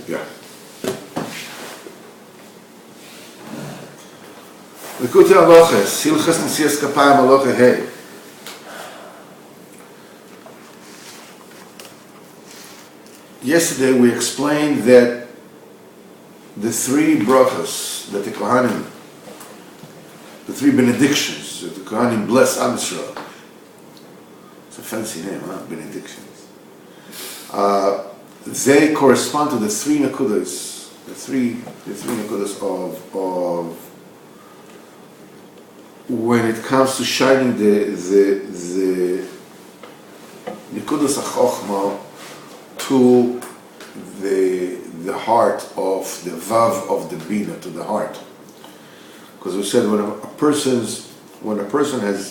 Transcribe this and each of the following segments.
Yeah. Likutei Halachos, Hilchos Nesias Kapayim Halacha Hey. Yesterday we explained that the three brachas that the Kohanim, the three benedictions that the Kohanim bless Am Yisrael. It's a fancy name, huh? Benedictions. They correspond to the three nekudas, the three nekudas of when it comes to shining the nekudas HaChochma to the heart of the vav of the bina, to the heart. Because we said when a person has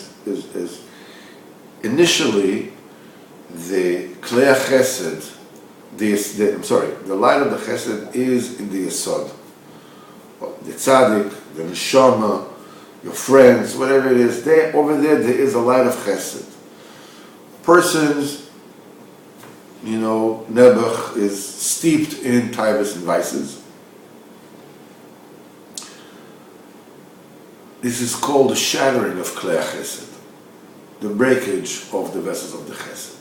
initially the klei chesed, the light of the chesed is in the yesod. The tzaddik, the neshama, your friends, whatever it is, over there is a light of chesed. Person's nebuch is steeped in taivas and vices. This is called the shattering of klei chesed, the breakage of the vessels of the chesed.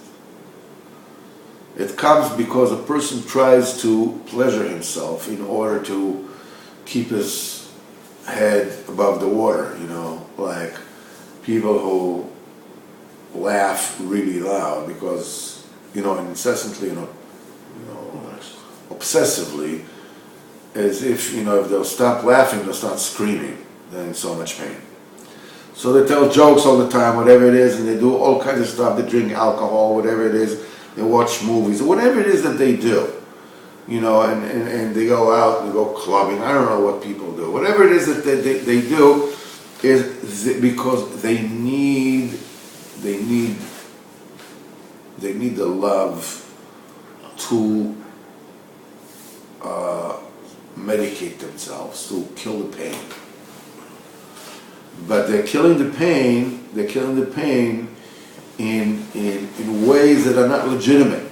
It comes because a person tries to pleasure himself in order to keep his head above the water, like people who laugh really loud because and incessantly, obsessively, as if, if they'll stop laughing, they'll start screaming. They're in so much pain. So they tell jokes all the time, whatever it is, and they do all kinds of stuff. They drink alcohol, whatever it is. They watch movies, whatever it is that they do. And they go out and go clubbing. I don't know what people do. Whatever it is that they do is because they need the love to medicate themselves, to kill the pain. But they're killing the pain in ways that are not legitimate.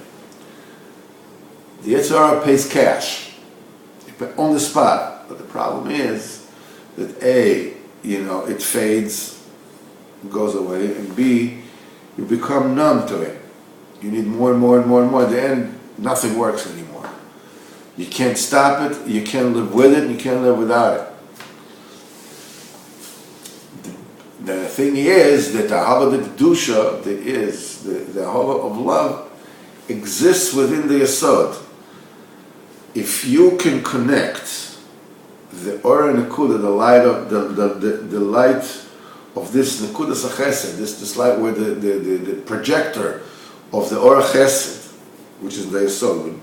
The Yetzer Hara pays cash on the spot. But the problem is that A, it fades, goes away, and B, you become numb to it. You need more and more and more and more. At the end, nothing works anymore. You can't stop it, you can't live with it, you can't live without it. The thing is that the Ahava de Kedusha, the Ahava of love, exists within the Yesod. If you can connect the Ora Nekuda, the light of the light of this Nekudas HaChesed, this light where the projector of the Ora Chesed, which is the Yesod,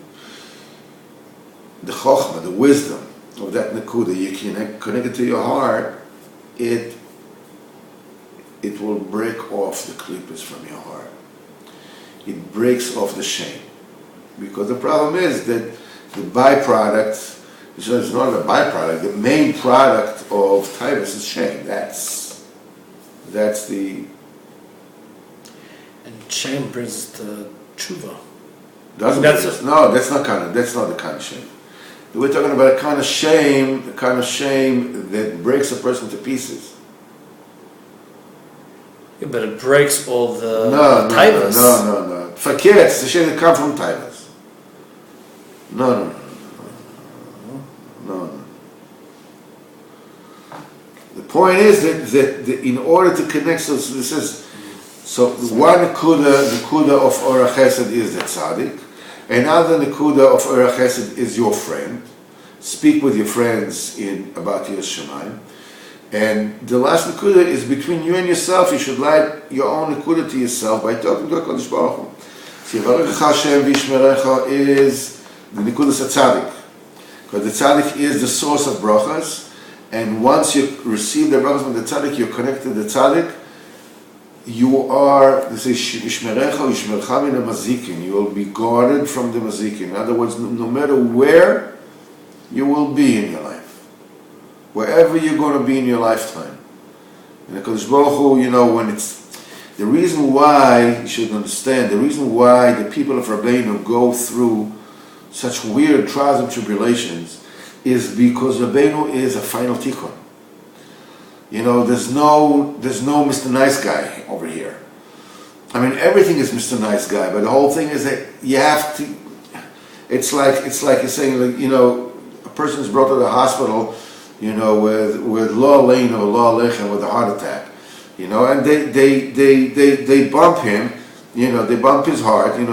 the Chochmah, the wisdom of that Nekuda, you can connect it to your heart, it will break off the klippas from your heart. It breaks off the shame. Because the problem is that the byproduct, it's not a byproduct, the main product of taivas is shame. That's the... And shame brings the tshuva. That's not the kind of shame. We're talking about the kind of shame that breaks a person to pieces. Yeah, but it breaks all the taivas. No. Fakir, it's the shame that comes from taivas. No. The point is that in order to connect, so one nekuda of Ora Chesed is the tzaddik, another nekuda of Ora Chesed is your friend. Speak with your friends about your Shemayim. And the last nekuda is between you and yourself. You should light your own nekuda to yourself by talking to HaKadosh Baruch Hu. So Yivarechecha Hashem v'yishmerecha is the nekudas tzaddik, because the tzaddik is the source of brachas, and once you receive the brachas from the tzaddik, you're connected to the tzaddik. You are, they say, yishmerecha yishmercha min hamazikin. You will be guarded from the mazikin. In other words, no matter where you will be in your life, wherever you're going to be in your lifetime. And HaKadosh Baruch Hu, when it's... The reason why, you should understand, the reason why the people of Rabbeinu go through such weird trials and tribulations is because Rabbeinu is a final tikkun. There's no Mr. Nice Guy over here. I mean, everything is Mr. Nice Guy, but the whole thing is that you have to. It's like you're saying, a person is brought to the hospital, with law lane or law lechem with a heart attack, and they bump him, they bump his heart, and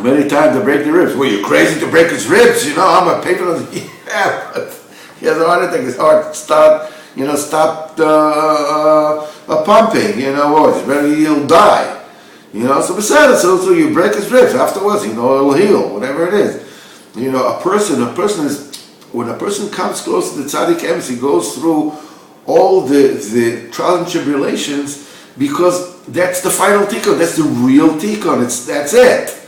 many times they break the ribs. Well, you're crazy to break his ribs, I'm a patron. Yeah, but he has a heart attack. His heart stopped pumping. He'll die. So besides, so you break his ribs afterwards. It'll heal, whatever it is. A person is, when a person comes close to the tzaddik emes, he goes through all the trials and tribulations because that's the final tikkun. That's the real tikkun. That's it.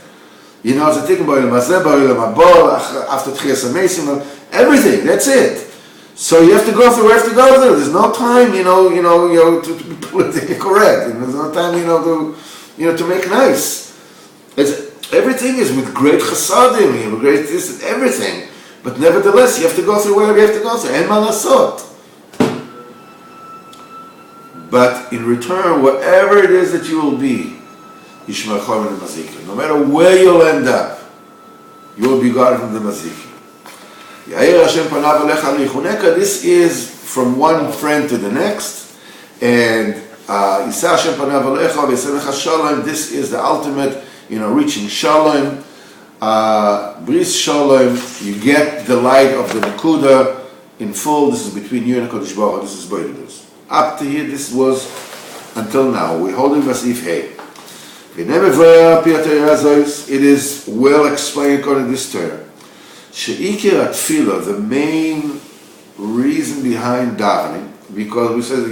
It's a tikkun ba'olam hazeh, ba'olam haba, after tchias hamesim, everything. That's it. So you have to go through. There's no time, to be politically correct. There's no time, to make nice. Everything is with great chasadim, great this and everything. But nevertheless, you have to go through whatever you have to go through. En ma lasot. But in return, whatever it is that you will be, Yishmar Chomin and Mazikin. No matter where you'll end up, you will be guarded from the Mazikin. This is from one friend to the next, and this is the ultimate, reaching Shalom. Bris Shalom, you get the light of the Nakuda in full. This is between you and HaKadosh Baruch Hu. This is Boydus. Up to here, this was until now. We're holding Vasif Hey. It is well explained according to this Torah. She'ikir atfila, the main reason behind davening, because we said,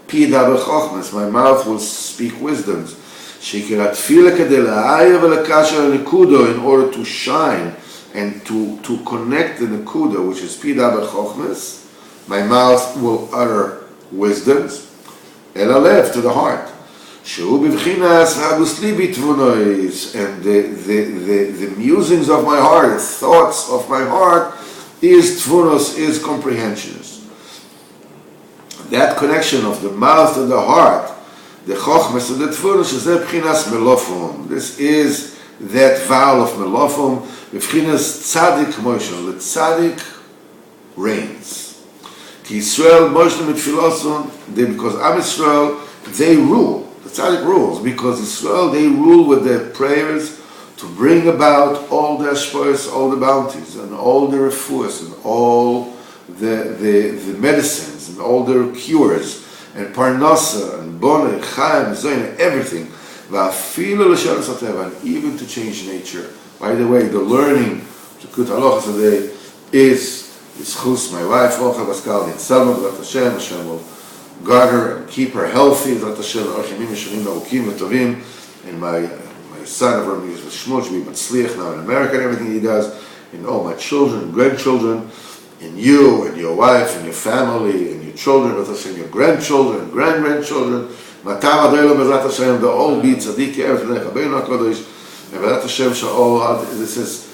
Pi daber chochmas, my mouth will speak wisdoms. She'ikir atfila kadeh la'ayah v'lakasher nekudo, in order to shine and to connect the nekuda, which is Pi daber chochmas, my mouth will utter wisdoms, el alev, to the heart. Shehu b'vchinas ha'gus libi tvunois, and the musings of my heart, the thoughts of my heart, is tvunos, is comprehensions. That connection of the mouth to the heart, the chochmas and the tvunos, is that b'chinas melofum. This is that vow of melofum, b'chinas tzadik moshel. The tzadik reigns. Ki Yisrael moshel mitfilosun, because Am Yisrael, they rule. The tzaddik rules, because Israel, they rule with their prayers to bring about all the ashpoyos, all the bounties, and all the refuahs, and all the medicines, and all the cures, and parnasa, and boneh, chaim, zoyin, everything. And even to change nature. By the way, the learning to Kut Halachos today is chus, my wife, Olcha Baskal, in Salma, B'lat Hashem, Hashem will guard her and keep her healthy, and my son Avram Shmuel should be Matzliach now in America and everything he does, and all my children and grandchildren, and you and your wife and your family and your children, your grandchildren and grand-grandchildren, the all be tzaddik, and this is,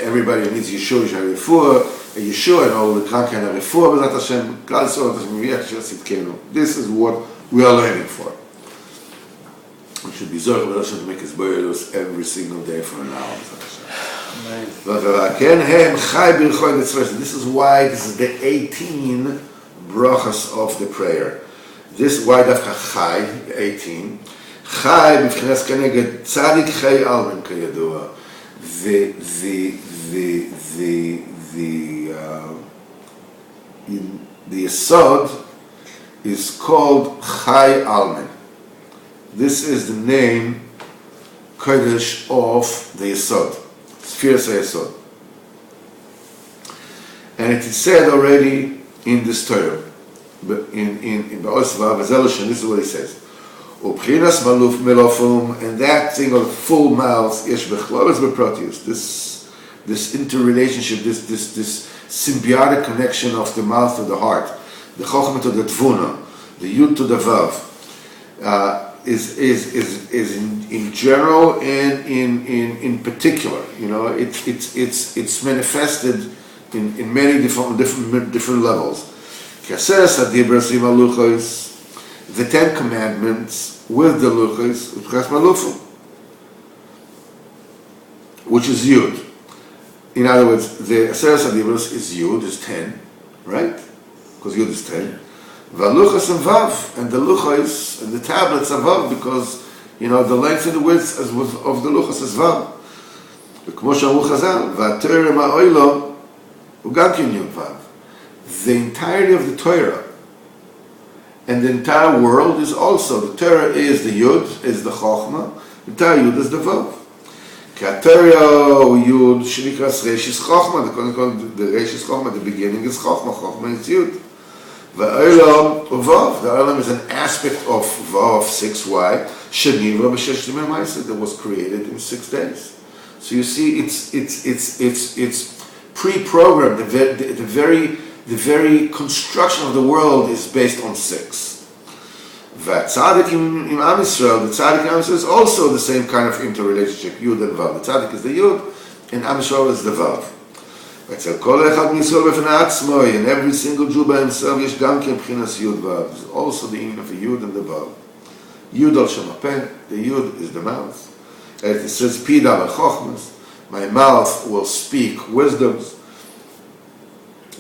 everybody who needs Yeshua, Yeshua, and all the Kranken and Refuah, this is what we are learning for. We should be zorg with Hashem to make his boilers every single day for an hour. This is why this is the 18 brachas of the prayer. This why dafka chai, 18. Chai b'fchines keneged tzadik chai almen kayadua. The Yesod is called Chai Almen. This is the name Kodesh of the Yesod, Spheres Yesod. And it is said already in this Torah, but in Ba'osva, this is what it says. Ubchinas maluf melofum, and that thing of full mouth, yesh bechloros beprotius, this interrelationship, this symbiotic connection of the mouth to the heart, the chokhmah to the tvuna, the yud to the vav. is in general and in particular. You know, it's manifested in many different levels. The 10 Commandments with the Luchos, which is Yud. In other words, the Aseres HaDibros is Yud, is 10, right? Because Yud is 10. Valuchos and Vav, and the Luchos and the tablets are Vav, because, you know, the length and the width of the Luchos is Vav. וכמו שאמרו חז"ל, והתורה מהאוילו הוא גם כן יוד Vav. The entirety of the Torah and the entire world is also, the Torah is the Yud, is the Chochmah, the entire Yud is the Vav. כי התורה הוא Yud שנקרא Reishis Chochmah, קודם כל, the Reishis Chochmah, the beginning is Chochmah, Chochmah is Yud. והאוילום הוא Vav, the Oilom is an aspect of Vav 6y, שנברא בששת ימי מעשה, that was created in 6 days. So you see, it's pre-programmed, the very construction of the world is based on 6. Tzaddik in Am Yisrael, the Tzaddik in Am Yisrael is also the same kind of interrelationship, Yud and Vav. The Tzaddik is the Yud, and Am Yisrael is the Vav. And every single Jew by himself, יש גם כן בחינת Yud Vav. There's also the union of the Yud and the Vav. Yud al Shem HaPeh, the Yud is the mouth. And it says, Pida v'chochmas, my mouth will speak wisdoms.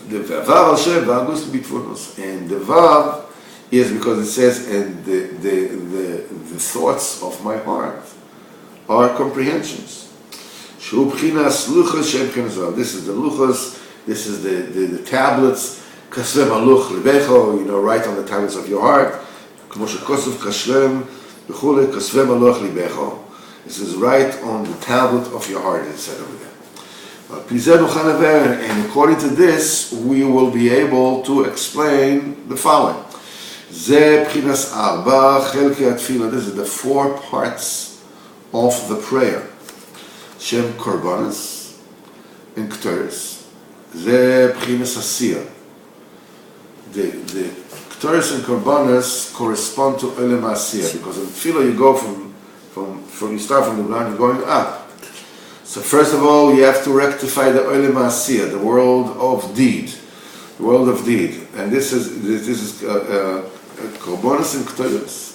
The Vav al Shem v'agus b'tvunos. And the Vav is because it says, and the thoughts of my heart are comprehensions. Shu b'chinas luchos shem b'chinas Vav. This is the luchos, this is the tablets, kasvem aluch libecho, you know, write on the tablets of your heart. K'mo shekosov kashlem b'chule kasvem aluch libecho. This is right on the tablet of your heart, it said over there. And according to this, we will be able to explain the following. This is the 4 parts of the prayer. Shem Korbanos and Ktoris. The Ktoris and Korbanos correspond to Olam Asiyah, because in Tefillah you go from you start from the ground, you're going up. So first of all, you have to rectify the Olam Asiyah, the world of deed, and this is Korbanos and Ktoros.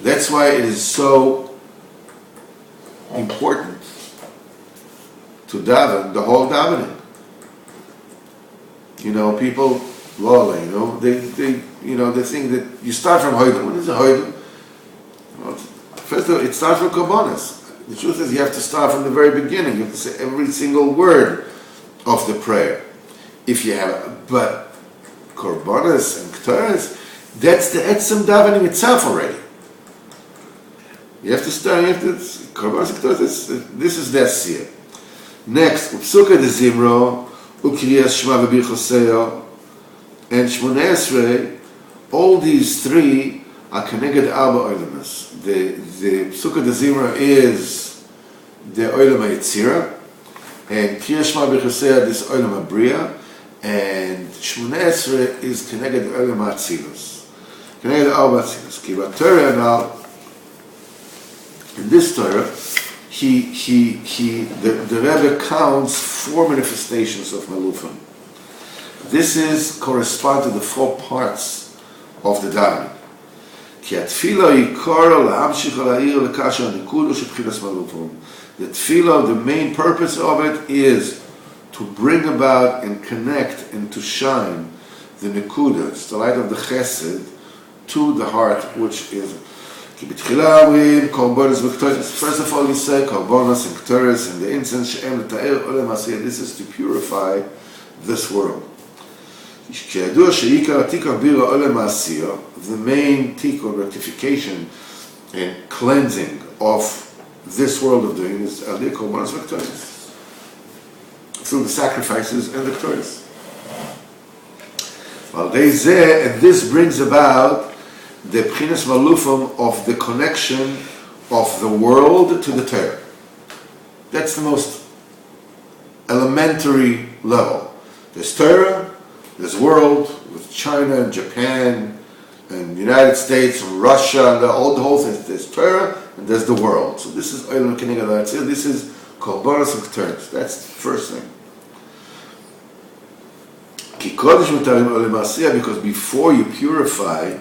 That's why it is so important to daven, the whole davening. You know, people, they think that you start from Hoydem. What is a Hoydem? First of all, it starts from Korbanos. The truth is, you have to start from the very beginning. You have to say every single word of the prayer. If you have, but Korbanos and Ktoros, that's the Etzem davening itself already. You have to start. Korbanos and Ktoros. This is the Asiyah. Next, Upsuka de Zimro, Ukriyas Shema v'Birchoseo, and Shmoneh Esrei. All these 3 are connected Arba Olamas. The Psukkah de Zimra is the Olam HaYetzira, and Kriyas Shema B'Chosea is Olam HaBriya, and Shmoneh Esrei is connected Olam HaTzilus. Connected Arba Tzilus. Ki Torah now, in this Torah, the Rebbe counts 4 manifestations of Malufim. This correspond to the 4 parts of the davening. The tefillah, the main purpose of it is to bring about and connect and to shine the nekuda, it's the light of the chesed, to the heart, which is. First of all, you say korbanos and ktoros and the incense. This is to purify this world. The main tikkun, rectification and cleansing of this world of doing is korbanos v'ktoros, through the sacrifices and the ktoros. And this brings about the B'chinas Malufim of the connection of the world to the Torah. That's the most elementary level. There's Torah, there's world with China and Japan And the United States, and Russia, and the whole thing. There's Torah and there's the world. So this is Olam Keneged Olam. This is Korbanos and Keteros. That's the first thing. Because before you purify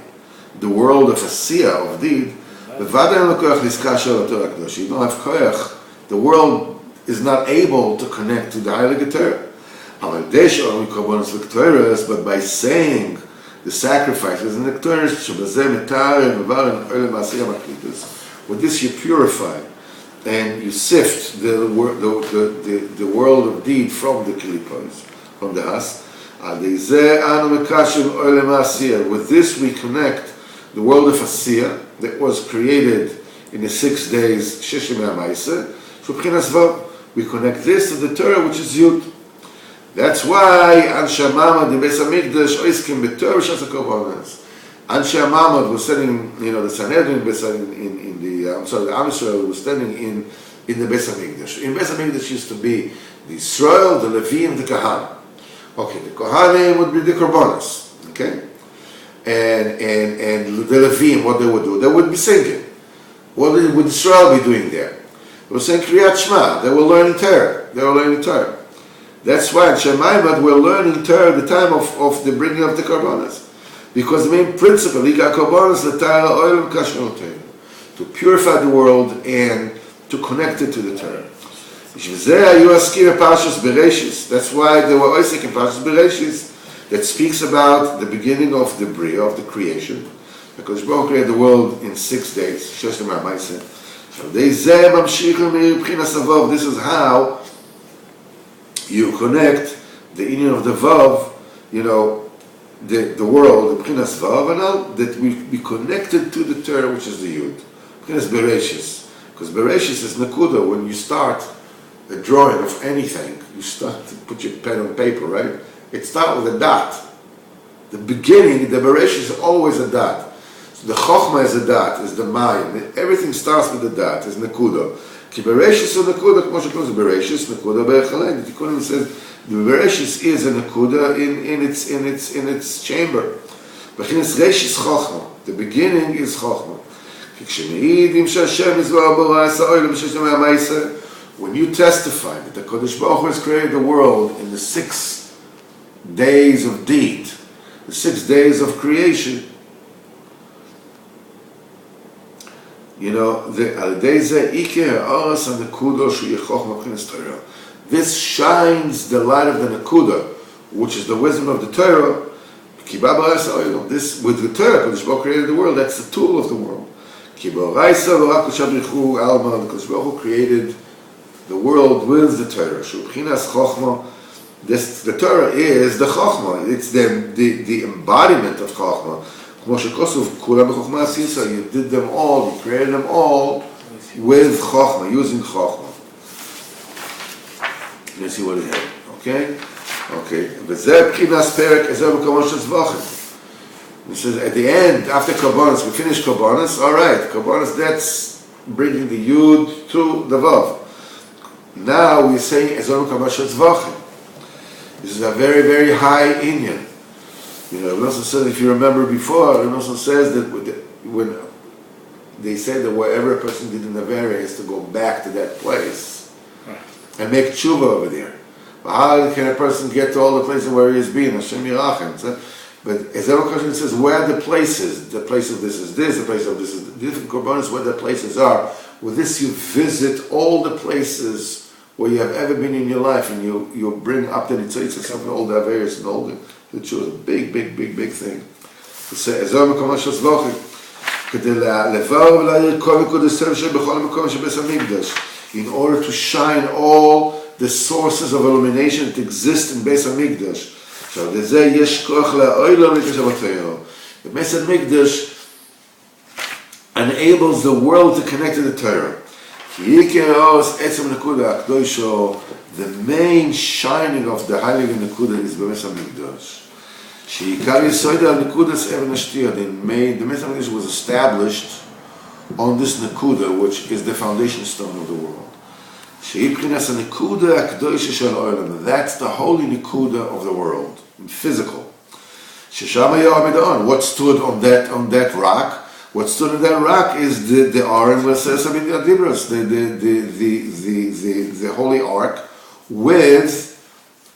the world of Asiyah, of deed, you don't have koyach. The world is not able to connect to the Heilige Torah. But by saying the sacrifices and the Keteros, with this you purify and you sift the world of deed from the Kilipos, from the Has. With this we connect the world of Asiyah that was created in the 6 days, we connect this to the Torah, which is Yud. That's why Anshe Mamad in Beis Hamikdash oiskim b'Torah b'shas hakorbanos. Anshe Mamad was standing, the Sanhedrin the Am Yisrael was standing in the Beis Hamikdash. In Beis Hamikdash used to be the Yisrael, the Levim, the Kohanim. Okay, the Kohanim would be the korbanos. Okay, and the Levim, what they would do, they would be singing. What would Israel be doing there? They were saying Kriyat Shema. They were learning Torah. That's why in Shemaimad we're learning Torah at the time of the bringing of the korbanos, because the main principle, to purify the world and to connect it to the Torah. That's why they were Oisek in Parshas Bereshis, that speaks about the beginning of the Bria, of the creation, because Baruch created the world in 6 days. This is how you connect the union of the Vav, the world, the B'chinas Vav, and now that we be connected to the Torah, which is the Yud. B'chinas Bereshis. Because Bereshis is Nakuda. When you start a drawing of anything, you start to put your pen on paper, right? It starts with a dot. The beginning, the Bereshis is always a dot. So the Chochmah is a dot, is the Mayim. Everything starts with a dot, is Nakuda. Ki Bereshis or Nakuda, Kmo shekonos Bereshis, Nakuda Be'echalei. The Tikkunim says the Bereshis is a Nakuda in its chamber. B'chinas Reshis Chochmah. The beginning is Chochmah. When you testify that the Kodesh Baruch Hu has created the world in the 6 days of deed, the 6 days of creation, this shines the light of the Nakuda, which is the wisdom of the Torah. This, with the Torah, Kodesh Baruch Hu created the world, that's the tool of the world. The Kodesh Baruch Hu created the world with the Torah. The Torah is the Chochmah. It's the embodiment of Chochmah. You did them all, you created them all with Chochmah, using Chochmah. Let's see what it had. Okay? He says at the end, after Korbanos, we finish Korbanos. All right, Korbanos, that's bringing the Yud to the Vav. Now we're saying Ezonu Kamashat Zvachim. This is a very, very high Inyan. It also says, if you remember before, it also says that when they said that whatever a person did in the Avera is to go back to that place and make tshuva over there. But how can a person get to all the places where he has been? Hashem Yirachem. But Ezonu Kamashat says, where are the places? The place of this is this, the place of this is the different korbanos, where the places are. With this you visit all the places where you have ever been in your life, and you bring up the nitzitzis of all the Averis and all the tshuva. Big thing. To say, Ezonu Kamashat Zvachim. In order to shine all the sources of illumination that exist in Beis Hamikdash. So the Beis Hamikdash enables the world to connect to the Torah. The main shining of the Heilige Nakuda is Beis Hamikdash. The Beis Hamikdash was established on this Nakuda, which is the foundation stone of the world. That's the holy Nakuda of the world, physical. This What stood on that rock? What stood on that rock is the Aron with the Holy Ark with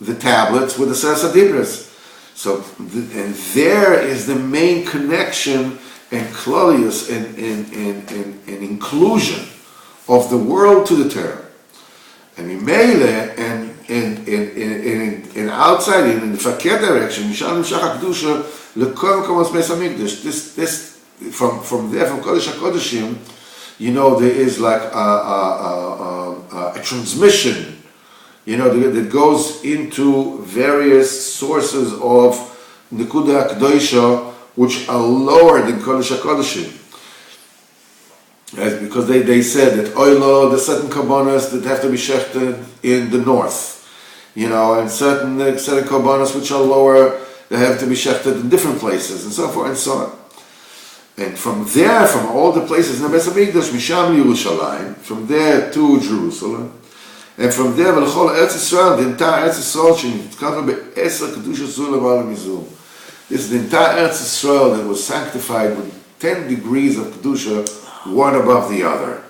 the tablets with the Sesa Dibros. So, and there is the main connection and klolius and inclusion of the world to the Torah. And in Mele and in outside in the fakir direction, this from there from Kodesh HaKodeshim, there is like a transmission, that goes into various sources of Nekuda HaKodesha, which are lower than Kodesh HaKodeshim. Because they said that oilo, there's certain karbonos that have to be shechted in the north, and certain karbonos which are lower, they have to be shechted in different places, and so forth and so on. And from there, from all the places in the Beis HaMikdash, Misham Yerushalayim, from there to Jerusalem, and from there, V'lechol Eretz Yisrael, the entire Eretz Yisrael, Shenikatva be'eser Kedusha Zula Ba'al Mizum. This is the entire Eretz Yisrael that was sanctified with 10 degrees of Kedusha, one above the other.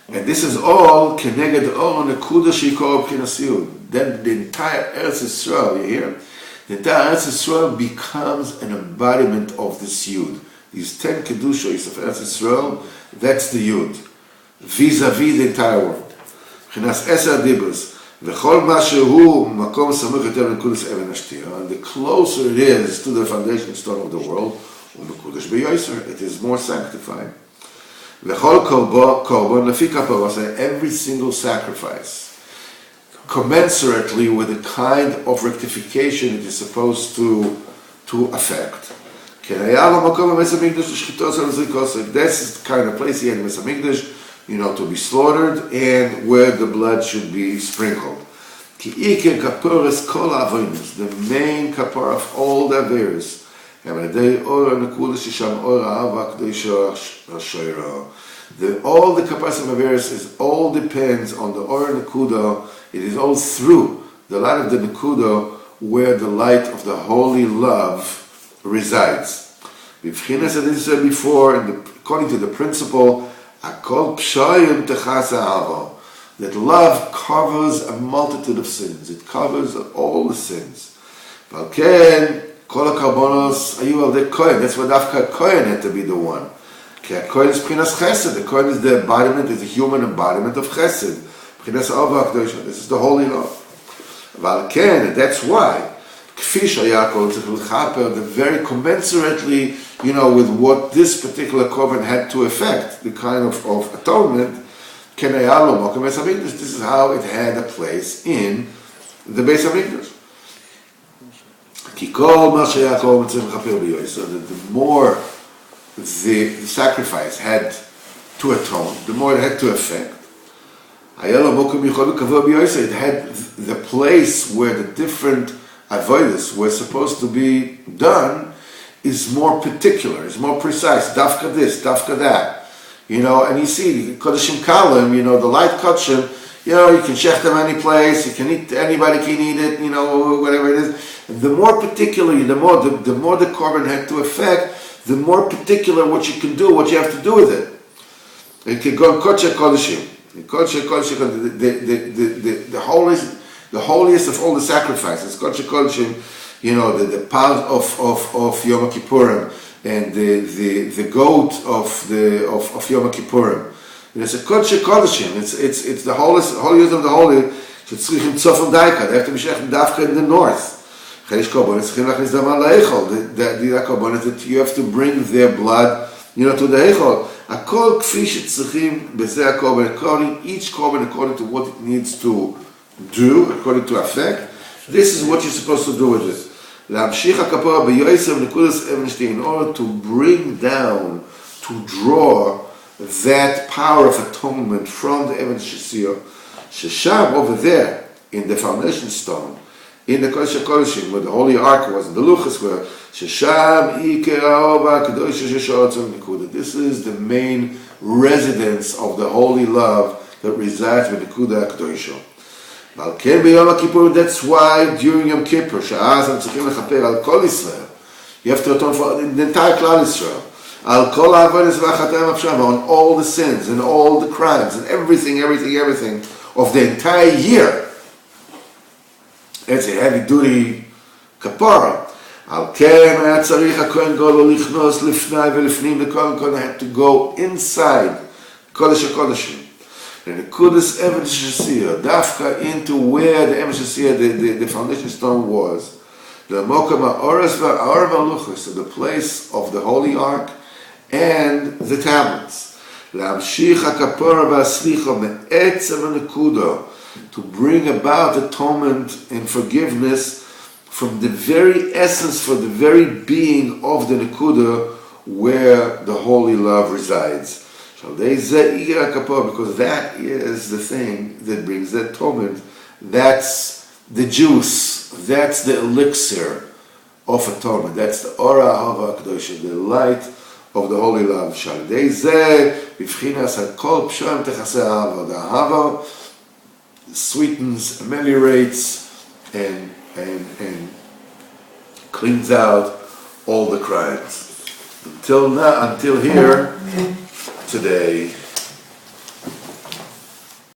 And this is all Keneged Or Nekuda Shikor B'chinas Yud. Then the entire Eretz Yisrael, you hear? The entire Eretz Yisrael becomes an embodiment of this Yud. These 10 Kedushos of Eretz Yisrael, that's the Yud. Vis-a-vis the entire world. B'chinas Eser Dibros. V'chol ma shehu makom samuch yoter l'nekudas even hashtia. And the closer it is to the foundation stone of the world, it is more sanctified. Every single sacrifice, commensurately with the kind of rectification it is supposed to affect. This is the kind of place here in Beis HaMikdash, to be slaughtered and where the blood should be sprinkled. The main kapara of all the averos. All the kaparas of Averis all depends on the Or Nekuda. It is all through the light of the Nekuda where the light of the holy love resides. As I said before, according to the principle, that love covers a multitude of sins. It covers all the sins. Kol HaKarbonos ayu al de Kohen. That's why Dafka Kohen had to be the one. Kohen is B'chinas Chesed. The Kohen is the embodiment, is the human embodiment of Chesed. B'chinas Ava HaKadosh. This is the holy law. And that's why Kfi shaya kol tzich l'chaper, the very commensurately, with what this particular Korban had to affect, the kind of atonement. This is how it had a place in the Beis HaMikdash. So that the more the sacrifice had to atone, the more it had to affect. It had the place where the different avodas were supposed to be done is more particular, is more precise. Dafka this, dafka that. And you see, Kodeshim Kalim, the light Kodeshim, you can shech them any place, you can eat, anybody can eat it, whatever it is. And the more particularly, the more the Korban had to affect, the more particular what you can do, what you have to do with it. It can go Kodesh Kodeshim. The holiest of all the sacrifices, Kodesh Kodeshim, the part of Yom Kippurim, and the goat of Yom Kippurim. It's a Kodesh Kodeshim. It's the holiest of the holy. They have to be shechted dafka in the north. That you have to bring their blood, to the heichal. Each korban according to what it needs to do, according to effect. This is what you're supposed to do with it. In order to bring down, to draw that power of atonement from the Even Shesiyah, Shesham over there in the foundation stone, in the Kodesh HaKodeshim, where the Holy Ark was, in the Luchas, where Shesham Ike'ahova Kedosh Sheshotzon Nekuda. This is the main residence of the holy love that resides with Nekuda HaKodosha. ועל כן ביום הכיפור, that's why during Yom Kippur, שאז הם צריכים לכפר על כל ישראל, you have to atone for the entire כלל ישראל, על כל העוונס והחטאים הפשעים, on all the sins and all the crimes and everything of the entire year. It's a heavy duty kapara. על כן היה צריך הכהן גדול לכנוס לפני ולפנים לכל כל, had to go inside קודש הקודשים. ונקודס אבן שסיר, דווקא into where the אבן שסיר, the foundation stone was, למוקם האורס והאור והלוחס, the place of the holy ark and the tablets. להמשיך הכפרה והסליחה מעצם הנקודה, to bring about atonement and forgiveness from the very essence, for the very being of the Nekuda where the holy love resides. Because that is the thing that brings the atonement. That's the juice, that's the elixir of atonement. That's the Ora Hava Kedosha, the light of the holy love. The Hava sweetens, ameliorates, and cleans out all the crimes. Until here today.